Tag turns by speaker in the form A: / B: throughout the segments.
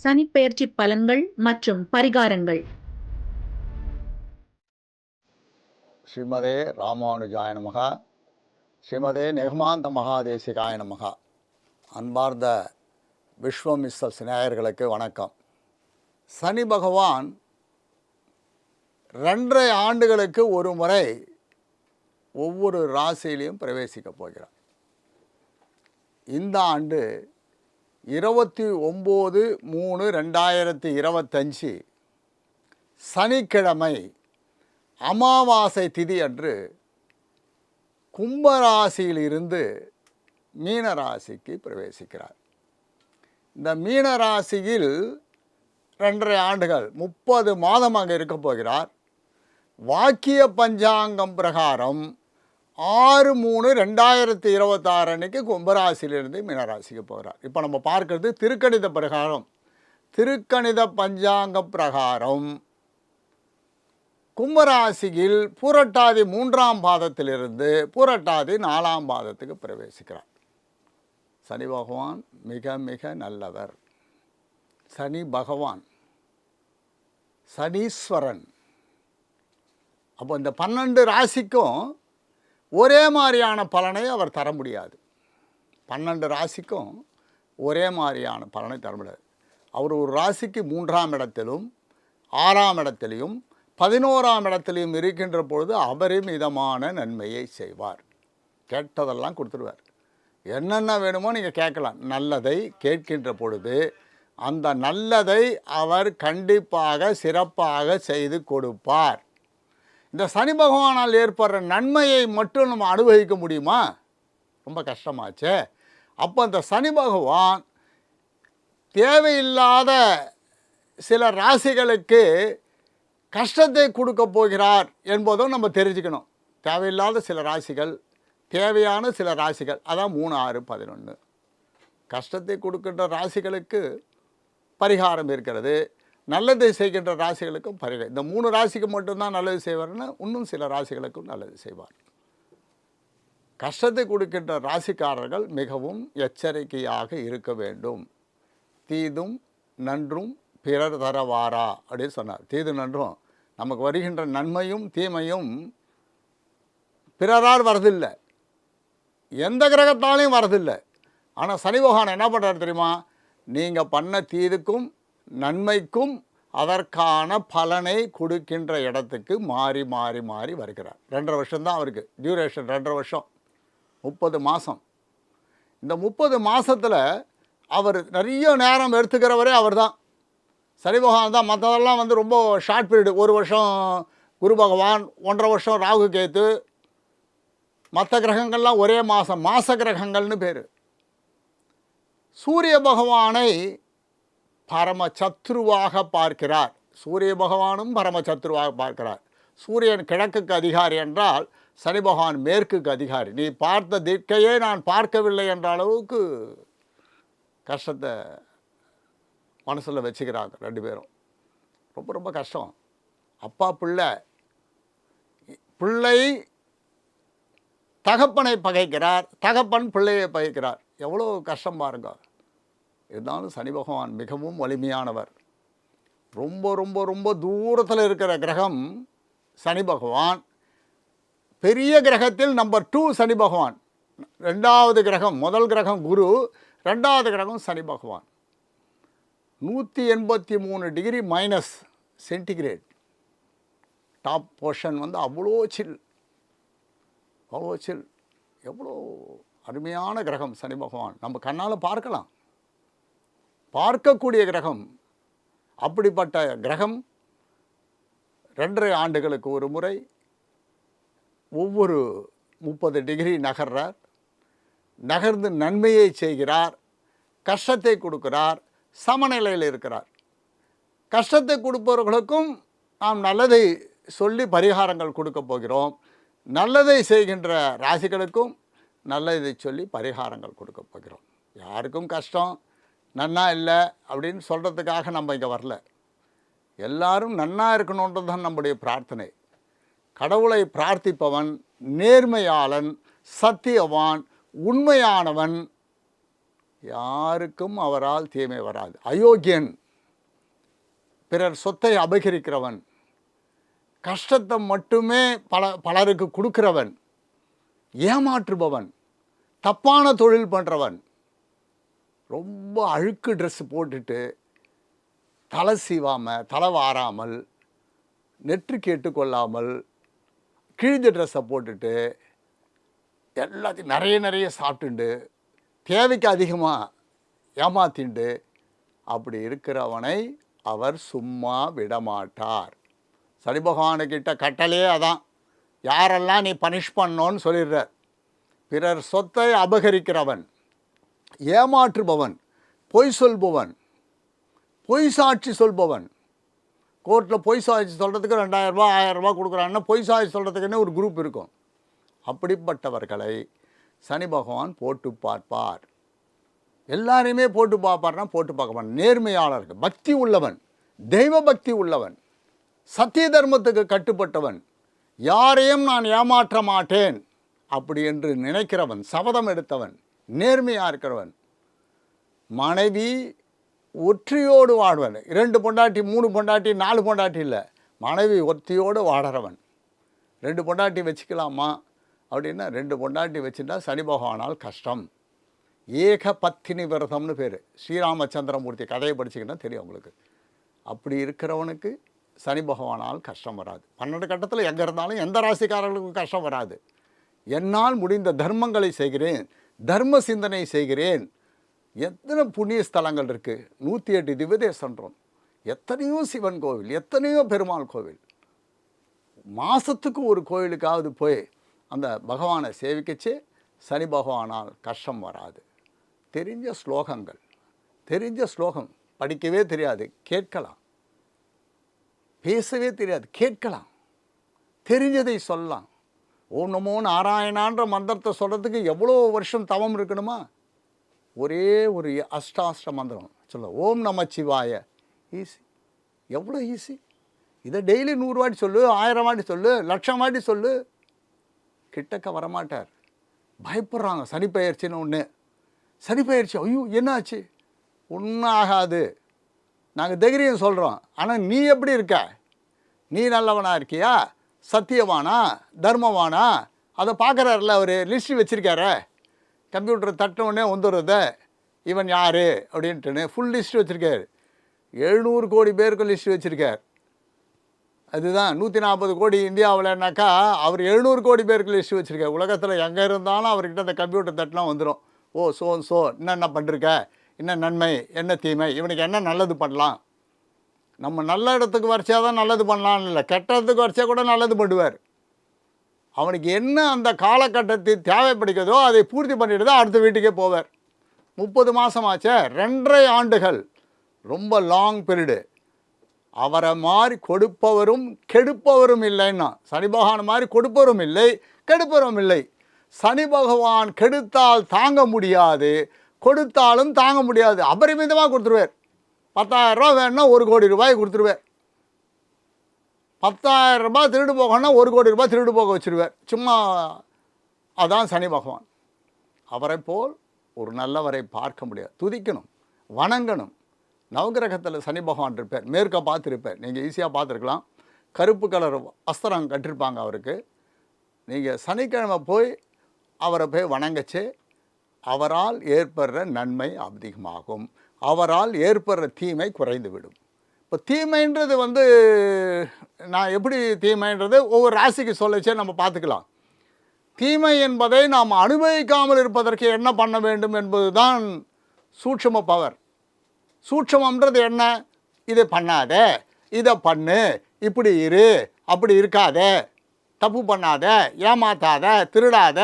A: சனிப்பெயர்ச்சி பலன்கள் மற்றும் பரிகாரங்கள்.
B: ஸ்ரீமதே ராமானுஜாய நமகா. ஸ்ரீமதே நிகமாந்த மகாதேசிகாய நமகா. அன்பார்ந்த விஸ்வமிஸ்ர சிநேயர்களுக்கு வணக்கம். சனி பகவான் 2.5 ஆண்டுகளுக்கு ஒரு முறை ஒவ்வொரு ராசியிலையும் பிரவேசிக்கப் போகிறார். இந்த ஆண்டு 29/3/2025 சனிக்கிழமை அமாவாசை திதி அன்று கும்பராசியிலிருந்து மீனராசிக்கு பிரவேசிக்கிறார். இந்த மீனராசியில் 2.5 ஆண்டுகள் 30 மாதமாக இருக்கப் போகிறார். வாக்கிய பஞ்சாங்கம் பிரகாரம் 6/3/2026 அன்னைக்கு கும்பராசியிலிருந்து மீனராசிக்கு போகிறார். இப்போ நம்ம பார்க்கறது திருக்கணித பிரகாரம். திருக்கணித பஞ்சாங்க பிரகாரம் கும்பராசியில் பூரட்டாதி 3ஆம் பாதத்திலிருந்து பூரட்டாதி 4ஆம் பாதத்துக்கு பிரவேசிக்கிறார். சனி பகவான் மிக மிக நல்லவர். சனி பகவான் சனீஸ்வரன். அப்போ இந்த 12 ராசிக்கும் ஒரே மாதிரியான பலனை அவர் தர முடியாது. 12 ராசிக்கும் ஒரே மாதிரியான பலனை தர முடியாது. அவர் ஒரு ராசிக்கு 3ஆம் இடத்திலும் 6ஆம் இடத்திலையும் 11ஆம் இடத்திலையும் இருக்கின்ற பொழுது அபரிமிதமான நன்மையை செய்வார். கேட்டதெல்லாம் கொடுத்துருவார். என்னென்ன வேணுமோ நீங்கள் கேட்கலாம். நல்லதை கேட்கின்ற பொழுது அந்த நல்லதை அவர் கண்டிப்பாக சிறப்பாக செய்து கொடுப்பார். இந்த சனி பகவானால் ஏற்படுற நன்மையை மட்டும் நம்ம அனுபவிக்க முடியுமா? ரொம்ப கஷ்டமாச்சே. அப்போ இந்த சனி பகவான் தேவையில்லாத சில ராசிகளுக்கு கஷ்டத்தை கொடுக்க போகிறார் என்பதும் நம்ம தெரிஞ்சுக்கணும். தேவையில்லாத சில ராசிகள், தேவையான சில ராசிகள், அதான் 3, 6, 11 கஷ்டத்தை கொடுக்கின்ற ராசிகளுக்கு பரிகாரம் இருக்கிறது. நல்லதை செய்கின்ற ராசிகளுக்கும் பரிகாரம். இந்த 3 ராசிக்கு மட்டும்தான் நல்லது செய்வார்னா இன்னும் சில ராசிகளுக்கும் நல்லது செய்வார். கஷ்டத்தை கொடுக்கின்ற ராசிக்காரர்கள் மிகவும் எச்சரிக்கையாக இருக்க வேண்டும். தீதும் நன்றும் பிறர் தரவாரா அப்படின்னு சொன்னார். தீது நன்றும் நமக்கு வருகின்ற நன்மையும் தீமையும் பிறரால் வரதில்லை, எந்த கிரகத்தாலையும் வரதில்லை. ஆனால் சனி பகவான் என்ன பண்ணுறாரு தெரியுமா? நீங்கள் பண்ண தீதுக்கும் நன்மைக்கும் அதற்கான பலனை கொடுக்கின்ற இடத்துக்கு மாறி மாறி மாறி வருகிறார். 2.5 வருஷம்தான் அவருக்கு டியூரேஷன். 2.5 வருஷம் 30 மாதம். இந்த 30 மாதத்தில் அவர் நிறைய நேரம் எடுத்துக்கிறவரே அவர் தான். சனி பகவான் தான். மற்றதெல்லாம் ரொம்ப ஷார்ட் பீரியடு. 1 வருஷம் குரு பகவான், 1.5 வருஷம் ராகு கேத்து. மற்ற கிரகங்கள்லாம் ஒரே மாதம், மாச கிரகங்கள்னு பேர். சூரிய பகவானை பரமசத்ருவாக பார்க்கிறார். சூரிய பகவானும் பரமசத்ருவாக பார்க்கிறார். சூரியன் கிழக்குக்கு அதிகாரி என்றால் சனி பகவான் மேற்குக்கு அதிகாரி. நீ பார்த்த திக்கையே நான் பார்க்கவில்லை என்ற அளவுக்கு கஷ்டத்தை மனசில் வச்சுக்கிறாங்க 2 பேரும். ரொம்ப ரொம்ப கஷ்டம். அப்பா பிள்ளை, பிள்ளை தகப்பனை பகைக்கிறார், தகப்பன் பிள்ளையை பகைக்கிறார். எவ்வளோ கஷ்டம் பாருங்க. இருந்தாலும் சனி பகவான் மிகவும் வலிமையானவர். ரொம்ப ரொம்ப ரொம்ப தூரத்தில் இருக்கிற கிரகம் சனி பகவான். பெரிய கிரகத்தில் நம்பர் 2 சனி பகவான். 2வது கிரகம், முதல் கிரகம் குரு, 2வது கிரகம் சனி பகவான். 183 degree minus centigrade. Top portion அவ்வளோ சில், அவ்வளோ சில். எவ்வளோ அருமையான கிரகம் சனி பகவான். நம்ம கண்ணால் பார்க்கலாம், பார்க்கக்கூடிய கிரகம். அப்படிப்பட்ட கிரகம் 2.5 ஆண்டுகளுக்கு ஒரு முறை ஒவ்வொரு 30 டிகிரி நகர்றார். நகர்ந்து நன்மையை செய்கிறார், கஷ்டத்தை கொடுக்கிறார், சமநிலையில் இருக்கிறார். கஷ்டத்தை கொடுப்பவர்களுக்கும் நாம் நல்லதை சொல்லி பரிகாரங்கள் கொடுக்க போகிறோம். நல்லதை செய்கின்ற ராசிகளுக்கும் நல்லதை சொல்லி பரிகாரங்கள் கொடுக்க போகிறோம். யாருக்கும் கஷ்டம் நன்னா இல்லை அப்படின்னு சொல்கிறதுக்காக நம்ம இங்கே வரல. எல்லாரும் நன்னா இருக்கணுன்றது தான் நம்முடைய பிரார்த்தனை. கடவுளை பிரார்த்திப்பவன் நேர்மையாளன், சத்தியவான், உண்மையானவன். யாருக்கும் அவரால் தீமை வராது. அயோக்கியன் பிறர் சொத்தை அபகரிக்கிறவன், கஷ்டத்தை மட்டுமே பலருக்கு கொடுக்கிறவன், ஏமாற்றுபவன், தப்பான தொழில் பண்ணுறவன், ரொம்ப அழுக்கு ட்ரெஸ்ஸு போட்டுட்டு தலை சீவாமல், தலை வாராமல், நெற்று கேட்டுக்கொள்ளாமல், கிழிஞ்ச ட்ரெஸ்ஸை போட்டுட்டு எல்லாத்தையும் நிறைய சாப்பிட்டுண்டு தேவைக்கு அதிகமாக ஏமாத்திண்டு அப்படி இருக்கிறவனை அவர் சும்மா விடமாட்டார். சனி பகவானுக்கிட்ட கட்டளையே அதான். யாரெல்லாம் நீ பனிஷ் பண்ணோன்னு சொல்லிடுறார். பிறர் சொத்தை அபகரிக்கிறவன், ஏமாற்றுபவன், பொய் சொல்பவன், பொய் சாட்சி சொல்பவன். கோர்ட்டில் பொய் சாட்சி சொல்கிறதுக்கு 2000 ரூபா 1000 ரூபா கொடுக்குறாங்கன்னா பொய் சாட்சி சொல்கிறதுக்குன்னு ஒரு குரூப் இருக்கும். அப்படிப்பட்டவர்களை சனி பகவான் போட்டு பார்ப்பார். எல்லாரையுமே போட்டு பார்ப்பார்னா போட்டு பார்க்க மாட்டான். நேர்மையாளர்கள், பக்தி உள்ளவன், தெய்வ பக்தி உள்ளவன், சத்திய தர்மத்துக்கு கட்டுப்பட்டவன், யாரையும் நான் ஏமாற்ற மாட்டேன் அப்படி என்று நினைக்கிறவன், சபதம் எடுத்தவன், நேர்மையாக இருக்கிறவன், மனைவி ஒற்றியோடு வாழ்வன். 2 பொண்டாட்டி 3 பொண்டாட்டி 4 பொண்டாட்டி இல்லை, மனைவி ஒத்தியோடு வாடுறவன். 2 பொண்டாட்டி வச்சுக்கலாமா அப்படின்னா 2 பொண்டாட்டி வச்சுட்டா சனி பகவானால் கஷ்டம். ஏக பத்தினி விரதம்னு பேர். ஸ்ரீராமச்சந்திரமூர்த்தி கதையை படிச்சிங்கன்னா தெரியும் உங்களுக்கு. அப்படி இருக்கிறவனுக்கு சனி பகவானால் கஷ்டம் வராது. 12 கட்டத்தில் எங்கே இருந்தாலும் எந்த ராசிக்காரர்களுக்கும் கஷ்டம் வராது. என்னால் முடிந்த தர்மங்களை செய்கிறேன், தர்ம சிந்தனை செய்கிறேன். எத்தனை புண்ணிய ஸ்தலங்கள் இருக்குது, 108 திவ்யதேசன்றோம், எத்தனையோ சிவன் கோவில், எத்தனையோ பெருமாள் கோவில். மாதத்துக்கு ஒரு கோவிலுக்காவது போய் அந்த பகவானை சேவிக்கச்சு சனி பகவானால் கஷ்டம் வராது. தெரிஞ்ச ஸ்லோகங்கள், தெரிஞ்ச ஸ்லோகம் படிக்கவே தெரியாது, கேட்கலாம். பேசவே தெரியாது, கேட்கலாம். தெரிஞ்சதை சொல்லலாம். ஓம் நமோ நாராயணான்ற மந்திரத்தை சொல்கிறதுக்கு எவ்வளோ வருஷம் தவம் இருக்கணுமா? ஒரே ஒரு அஷ்டாஷ்ட மந்திரம் சொல்ல, ஓம் நம சிவாய. ஈஸி, எவ்வளோ ஈஸி. இதை டெய்லி 100 வாட்டி சொல்லு, 1000 வாட்டி சொல்லு, 1,00,000 வாட்டி சொல்லு. கிட்டக்க வரமாட்டார். பயப்படுறாங்க சனி பெயர்ச்சின்னு ஒன்று. சனி பெயர்ச்சி, ஐயோ என்னாச்சு? ஒன்றும் ஆகாது, நாங்கள் தைரியம் சொல்கிறோம். ஆனால் நீ எப்படி இருக்க? நீ நல்லவனாக இருக்கியா? சத்தியவானா, தர்மவானா? அதை பார்க்குறாருல, அவர் லிஸ்ட்டு வச்சுருக்காரு. கம்ப்யூட்டர் தட்டினோடனே வந்துடுறத இவன் யார் அப்படின்ட்டுன்னு ஃபுல் லிஸ்ட்டு வச்சுருக்கார். 700 கோடி பேருக்கு லிஸ்ட்டு வச்சுருக்கார். அதுதான் 140 கோடி இந்தியாவில்னாக்கா அவர் 700 கோடி பேருக்கு லிஸ்ட்டு வச்சுருக்கார். உலகத்தில் எங்கே இருந்தாலும் அவர்கிட்ட அந்த கம்ப்யூட்டர் தட்டினா வந்துடும். ஓ ஸோ என்னென்ன பண்ணிருக்க, என்ன நன்மை, என்ன தீமை, இவனுக்கு என்ன நல்லது பண்ணலாம். நம்ம நல்ல இடத்துக்கு வரைச்சா தான் நல்லது பண்ணலான்னு இல்லை, கெட்ட இடத்துக்கு வரைச்சா கூட நல்லது பண்ணுவார். அவனுக்கு என்ன அந்த காலகட்டத்தில் தேவைப்படுகிறதோ அதை பூர்த்தி பண்ணிட்டு தான் அடுத்த வீட்டுக்கே போவார். 30 மாதம் ஆச்சே, 2.5 ஆண்டுகள், ரொம்ப லாங் பீரியடு. அவரை மாதிரி கொடுப்பவரும் கெடுப்பவரும் இல்லைன்னா, சனி பகவான் மாதிரி கொடுப்பவரும் இல்லை, கெடுப்பவரும் இல்லை. சனி பகவான் கெடுத்தால் தாங்க முடியாது, கொடுத்தாலும் தாங்க முடியாது. அபரிமிதமாக கொடுத்துருவார். 10,000 ரூபா வேணும்னா 1 கோடி ரூபாய் கொடுத்துருவார். 10,000 ரூபாய் திருடு போகணும்னா 1 கோடி ரூபாய் திருடு போக வச்சுருவார். சும்மா அதான் சனி பகவான். அவரை போல் ஒரு நல்லவரை பார்க்க முடியாது. துதிக்கணும், வணங்கணும். நவகிரகத்தில் சனி பகவான் இருப்பார், மேற்க பார்த்துருப்பார். நீங்கள் ஈஸியாக பார்த்துருக்கலாம். கருப்பு கலர் வஸ்திரம் கட்டிருப்பாங்க அவருக்கு. நீங்கள் சனிக்கிழமை போய் அவரை போய் வணங்கச்சு அவரால் ஏற்படுற நன்மை அதிகமாகும், அவரால் ஏற்படுற தீமை குறைந்துவிடும். இப்போ தீமைன்றது நான் எப்படி தீமைன்றது ஒவ்வொரு ராசிக்கு சொல்லச்சே நம்ம பார்த்துக்கலாம். தீமை என்பதை நாம் அனுபவிக்காமல் இருப்பதற்கு என்ன பண்ண வேண்டும் என்பது தான் சூட்சும பவர். சூட்சமன்றது என்ன? இதை பண்ணாத, இதை பண்ணு, இப்படி இரு, அப்படி இருக்காத, தப்பு பண்ணாத, ஏமாத்தாத, திருடாத.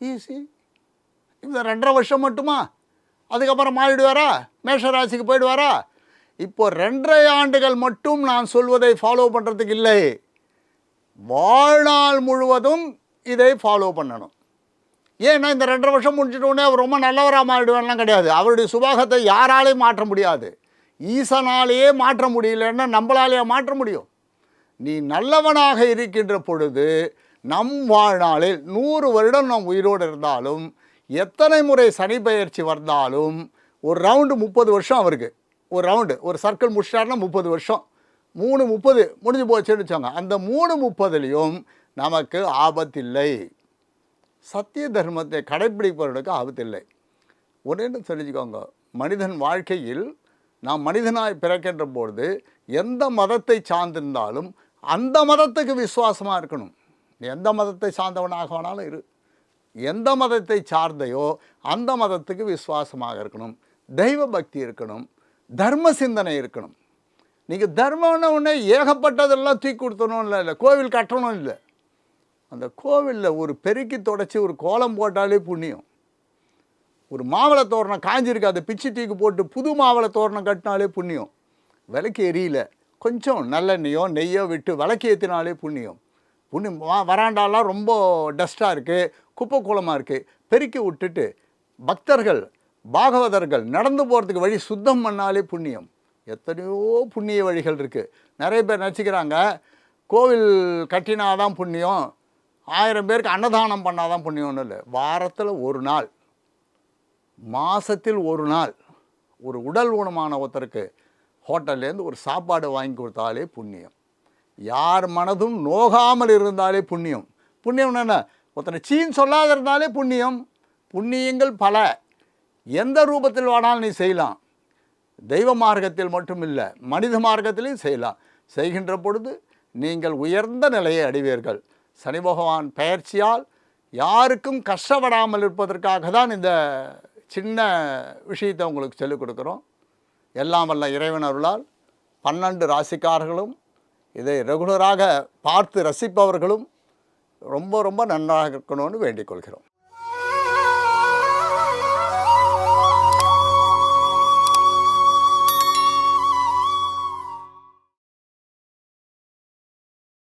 B: ஈஸி. இந்த 2.5 வருஷம் மட்டுமா? அதுக்கப்புறம் மாறிடுவாரா? மேஷராசிக்கு போயிடுவாரா? இப்போ 2.5 ஆண்டுகள் மட்டும் நான் சொல்வதை ஃபாலோ பண்ணுறதுக்கு இல்லை, வாழ்நாள் முழுவதும் இதை ஃபாலோ பண்ணணும். ஏன்னா இந்த 2.5 வருஷம் முடிச்சிட்டோடனே அவர் ரொம்ப நல்லவராக மாறிடுவான்லாம் கிடையாது. அவருடைய சுபாகத்தை யாராலையும் மாற்ற முடியாது. ஈசனாலேயே மாற்ற முடியலன்னா நம்மளாலேயே மாற்ற முடியும். நீ நல்லவனாக இருக்கின்ற பொழுது நம் வாழ்நாளில் 100 வருடம் நாம் உயிரோடு இருந்தாலும், எத்தனை முறை சனி பெயர்ச்சி வந்தாலும், ஒரு ரவுண்டு 30 வருஷம் அவருக்கு. ஒரு ரவுண்டு ஒரு சர்க்கிள் முடிச்சிட்டாருன்னா 30 வருஷம் 3:30 முடிஞ்சு போச்சுன்னு வச்சோங்க. அந்த 3:30லையும் நமக்கு ஆபத்தில்லை. சத்திய தர்மத்தை கடைப்பிடிப்பவர்களுக்கு ஆபத்தில்லை. ஒன்று தெரிஞ்சுக்கோங்க, மனிதன் வாழ்க்கையில் நாம் மனிதனாய் பிறக்கின்ற பொழுது எந்த மதத்தை சார்ந்திருந்தாலும் அந்த மதத்துக்கு விசுவாசமாக இருக்கணும். எந்த மதத்தை சார்ந்தவனாக வேணாலும் இரு, எந்த மதத்தை சார்ந்தையோ அந்த மதத்துக்கு விசுவாசமாக இருக்கணும். தெய்வ பக்தி இருக்கணும், தர்ம சிந்தனை இருக்கணும். நீங்கள் தர்மம்னு ஒன்று ஏகப்பட்டதெல்லாம் தூக்கி கொடுத்தணும் இல்லை, கோவில் கட்டணும் இல்லை. அந்த கோவிலில் ஒரு பெருக்கி தொடச்சி ஒரு கோலம் போட்டாலே புண்ணியம். ஒரு மாவளை தோரணம் காஞ்சிருக்கு, அதை பிச்சு தூக்கி போட்டு புது மாவளை தோரணம் கட்டினாலே புண்ணியம். விளக்கு எரியல, கொஞ்சம் நல்லெண்ணெயோ நெய்யோ விட்டு விளக்கு ஏற்றினாலே புண்ணியம். புண்ணியம். வராண்டாலாம் ரொம்ப டஸ்ட்டாக இருக்குது, குப்பை கூலமாக இருக்குது, பெருக்கி விட்டுட்டு பக்தர்கள் பாகவதர்கள் நடந்து போகிறதுக்கு வழி சுத்தம் பண்ணாலே புண்ணியம். எத்தனையோ புண்ணிய வழிகள் இருக்குது. நிறைய பேர் நினச்சிக்கிறாங்க கோவில் கட்டினாதான் புண்ணியம், 1000 பேருக்கு அன்னதானம் பண்ணாதான் புண்ணியம்னு இல்லை. வாரத்தில் ஒரு நாள், மாதத்தில் ஒரு நாள் ஒரு உடல் ஊனமான ஒருத்தருக்கு ஹோட்டல்லேருந்து ஒரு சாப்பாடு வாங்கி கொடுத்தாலே புண்ணியம். யார் மனதும் நோகாமல் இருந்தாலே புண்ணியம். புண்ணியம்னு என்ன, ஒருத்தனை சீன் சொல்லாத இருந்தாலே புண்ணியம். புண்ணியங்கள் பல, எந்த ரூபத்தில் வேணாலும் நீ செய்யலாம். தெய்வ மார்க்கத்தில் மட்டும் இல்லை, மனித மார்க்கத்திலையும் செய்யலாம். செய்கின்ற பொழுது நீங்கள் உயர்ந்த நிலையை அடைவீர்கள். சனி பகவான் பெயர்ச்சியால் யாருக்கும் கஷ்டப்படாமல் இருப்பதற்காக தான் இந்த சின்ன விஷயத்தை உங்களுக்கு சொல்லிக் கொடுக்குறோம். எல்லாம் வல்ல இறைவன் அருளால் 12 ராசிக்காரர்களும் இதை ரெகுலராக பார்த்து ரசிப்பவர்களும் ரொம்ப ரொம்ப நன்றாக இருக்கணும்னு வேண்டிக் கொள்கிறோம்.